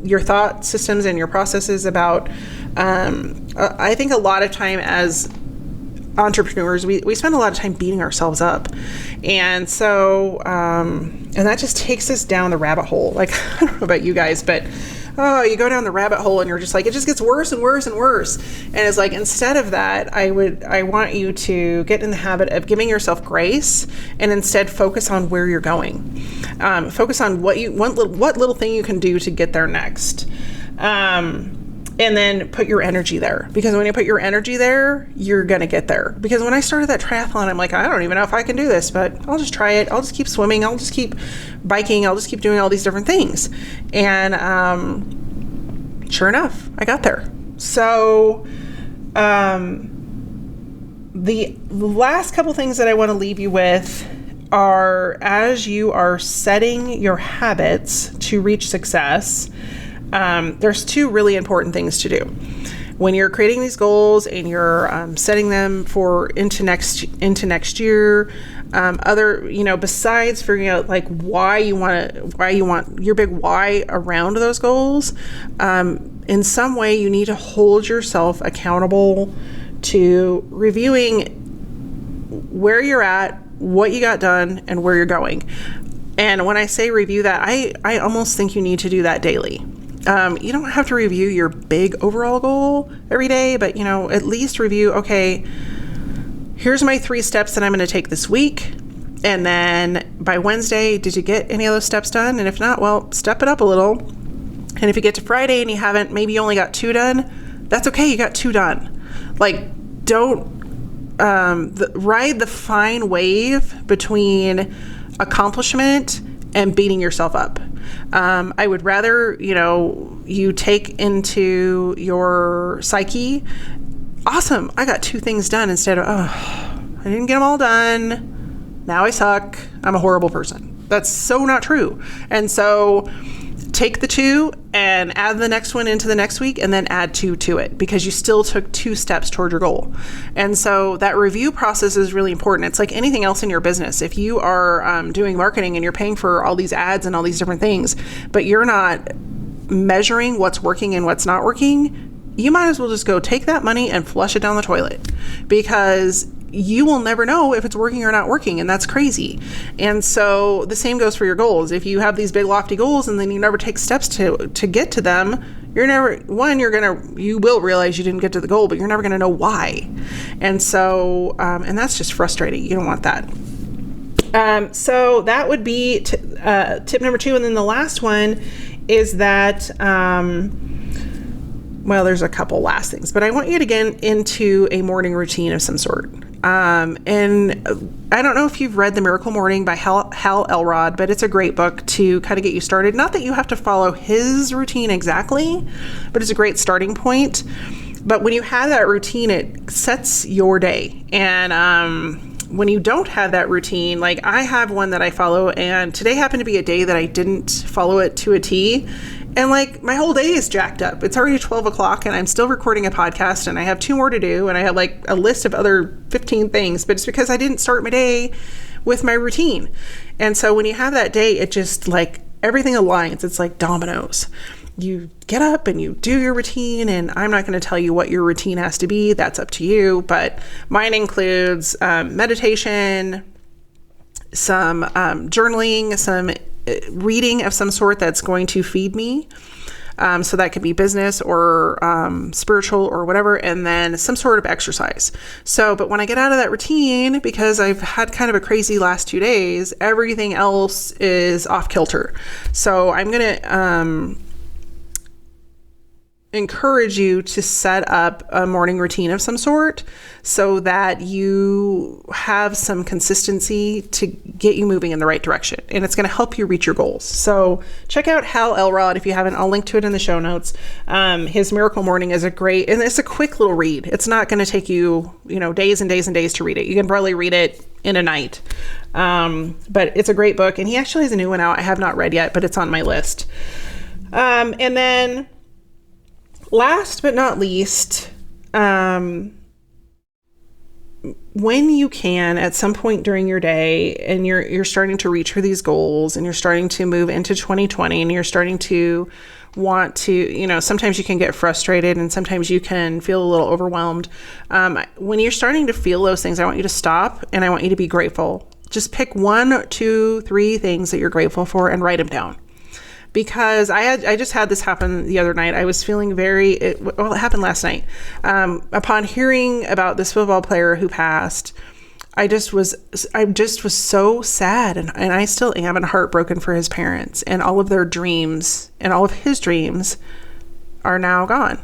your thought systems and your processes about, I think a lot of time as entrepreneurs, we spend a lot of time beating ourselves up. And so, and that just takes us down the rabbit hole. I don't know about you guys, but you go down the rabbit hole and you're just it just gets worse and worse and worse. And it's instead of that, I want you to get in the habit of giving yourself grace and instead focus on where you're going. Focus on what little thing you can do to get there next. And then put your energy there, because when you put your energy there, you're going to get there. Because when I started that triathlon, I'm I don't even know if I can do this, but I'll just try it. I'll just keep swimming. I'll just keep biking. I'll just keep doing all these different things. And sure enough, I got there. So the last couple things that I want to leave you with are, as you are setting your habits to reach success, there's 2 really important things to do. when you're creating these goals and you're setting them for into next year, besides figuring out like why you want your big why around those goals, in some way you need to hold yourself accountable to reviewing where you're at, what you got done, and where you're going. And when I say review that, I almost think you need to do that daily. You don't have to review your big overall goal every day, but at least review, okay, here's my 3 steps that I'm going to take this week. And then by Wednesday, did you get any of those steps done? And if not, well, step it up a little. And if you get to Friday and you haven't, maybe you only got 2 done, that's okay. You got 2 done. Like, don't ride the fine wave between accomplishment and beating yourself up. I would rather, you take into your psyche, awesome, I got 2 things done, instead of, I didn't get them all done. Now I suck. I'm a horrible person. That's so not true. And so take the 2 and add the next one into the next week, and then add 2 to it, because you still took 2 steps toward your goal. And so that review process is really important. It's like anything else in your business. If you are doing marketing and you're paying for all these ads and all these different things, but you're not measuring what's working and what's not working, you might as well just go take that money and flush it down the toilet, because you will never know if it's working or not working, and that's crazy. And so the same goes for your goals. If you have these big lofty goals and then you never take steps to get to them, you will realize you didn't get to the goal, but you're never going to know why. And so, and that's just frustrating. You don't want that. So that would be tip number 2. And then the last one is that, there's a couple last things, but I want you to get into a morning routine of some sort. And I don't know if you've read The Miracle Morning by Hal Elrod, but it's a great book to kind of get you started. Not that you have to follow his routine exactly, but it's a great starting point. But when you have that routine, it sets your day. And when you don't have that routine, like I have one that I follow, and today happened to be a day that I didn't follow it to a T. And like my whole day is jacked up. It's already 12 o'clock and I'm still recording a podcast, and I have 2 more to do, and I have like a list of other 15 things, but it's because I didn't start my day with my routine. And so when you have that day, it just like everything aligns. It's like dominoes. You get up and you do your routine, and I'm not going to tell you what your routine has to be. That's up to you. But mine includes meditation, some journaling, some reading of some sort that's going to feed me. So that could be business or spiritual or whatever, and then some sort of exercise. So, but when I get out of that routine, because I've had kind of a crazy last 2 days, everything else is off kilter. So I'm going to encourage you to set up a morning routine of some sort so that you have some consistency to get you moving in the right direction, and it's going to help you reach your goals. So check out Hal Elrod if you haven't. I'll link to it in the show notes. His Miracle Morning is and it's a quick little read. It's not going to take you, days and days and days to read it. You can probably read it in a night. But it's a great book, and he actually has a new one out I have not read yet, but it's on my list. And then last but not least, when you can, at some point during your day, and you're starting to reach for these goals, and you're starting to move into 2020, and you're starting to want to, sometimes you can get frustrated, and sometimes you can feel a little overwhelmed. When you're starting to feel those things, I want you to stop, and I want you to be grateful. Just pick 1, 2, 3 things that you're grateful for and write them down. Because I just had this happen the other night. I was feeling it happened last night. Upon hearing about this football player who passed, I just was so sad, and I still am, and heartbroken for his parents, and all of their dreams and all of his dreams are now gone.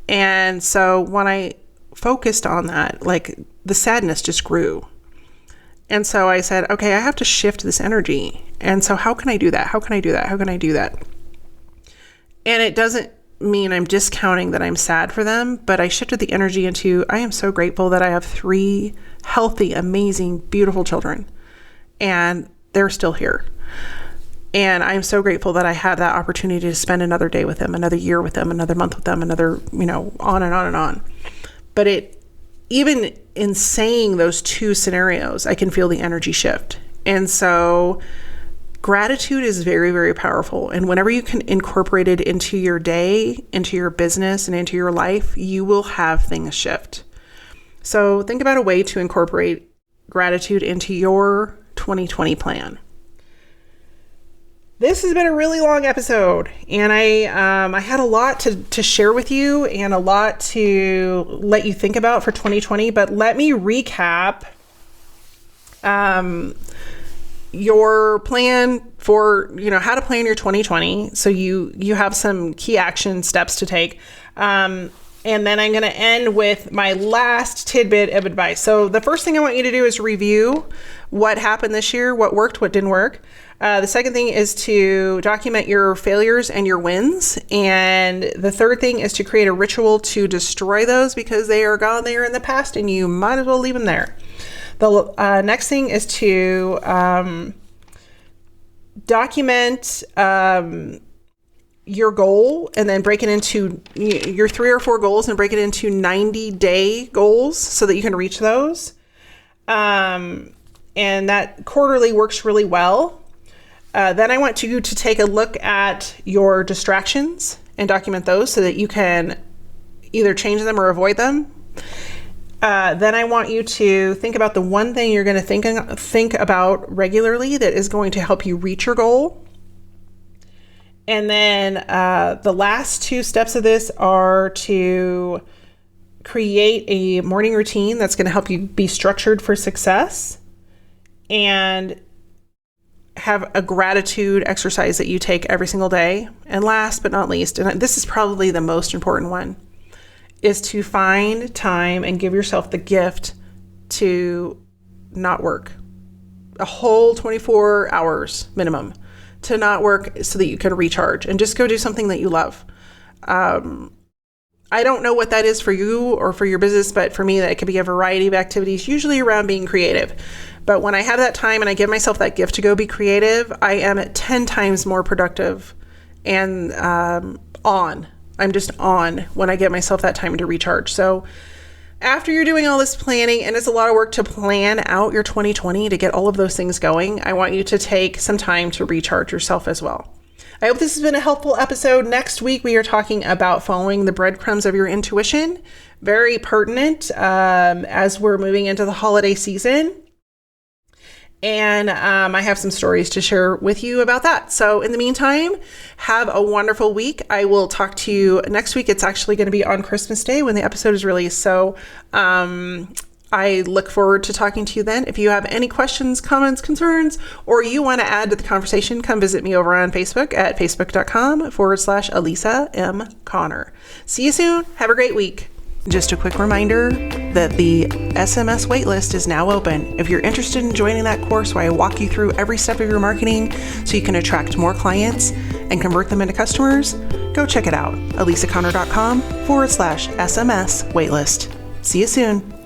And so when I focused on that, like the sadness just grew. And so I said, okay, I have to shift this energy. And so how can I do that? How can I do that? How can I do that? And it doesn't mean I'm discounting that I'm sad for them, but I shifted the energy into, I am so grateful that I have 3 healthy, amazing, beautiful children, and they're still here. And I'm so grateful that I had that opportunity to spend another day with them, another year with them, another month with them, another, on and on and on. But even in saying those two scenarios, I can feel the energy shift. And so gratitude is very, very powerful. And whenever you can incorporate it into your day, into your business, and into your life, you will have things shift. So think about a way to incorporate gratitude into your 2020 plan. This has been a really long episode, and I had a lot to share with you and a lot to let you think about for 2020, but let me recap your plan for, how to plan your 2020. So you have some key action steps to take. And then I'm going to end with my last tidbit of advice. So the first thing I want you to do is review what happened this year, what worked, what didn't work. The second thing is to document your failures and your wins. And the third thing is to create a ritual to destroy those because they are gone, they are in the past, and you might as well leave them there. The next thing is to document your goal and then break it into your 3 or 4 goals and break it into 90-day goals so that you can reach those. And that quarterly works really well. Then I want you to take a look at your distractions and document those so that you can either change them or avoid them. Then I want you to think about the one thing you're going to think about regularly that is going to help you reach your goal. And then the last 2 steps of this are to create a morning routine that's going to help you be structured for success, and have a gratitude exercise that you take every single day. And last but not least, and this is probably the most important one, is to find time and give yourself the gift to not work. A whole 24 hours minimum to not work so that you can recharge and just go do something that you love. I don't know what that is for you or for your business, but for me, that could be a variety of activities, usually around being creative. But when I have that time and I give myself that gift to go be creative, I am at 10 times more productive and I'm just on when I give myself that time to recharge. So after you're doing all this planning, and it's a lot of work to plan out your 2020 to get all of those things going, I want you to take some time to recharge yourself as well. I hope this has been a helpful episode. Next week, we are talking about following the breadcrumbs of your intuition. Very pertinent as we're moving into the holiday season. And I have some stories to share with you about that. So in the meantime, have a wonderful week. I will talk to you next week. It's actually going to be on Christmas Day when the episode is released. So I look forward to talking to you then. If you have any questions, comments, concerns, or you want to add to the conversation, come visit me over on Facebook at facebook.com/Alisa M. Connor. See you soon. Have a great week. Just a quick reminder that the SMS waitlist is now open. If you're interested in joining that course where I walk you through every step of your marketing so you can attract more clients and convert them into customers, go check it out. AlisaConnor.com/SMS waitlist. See you soon.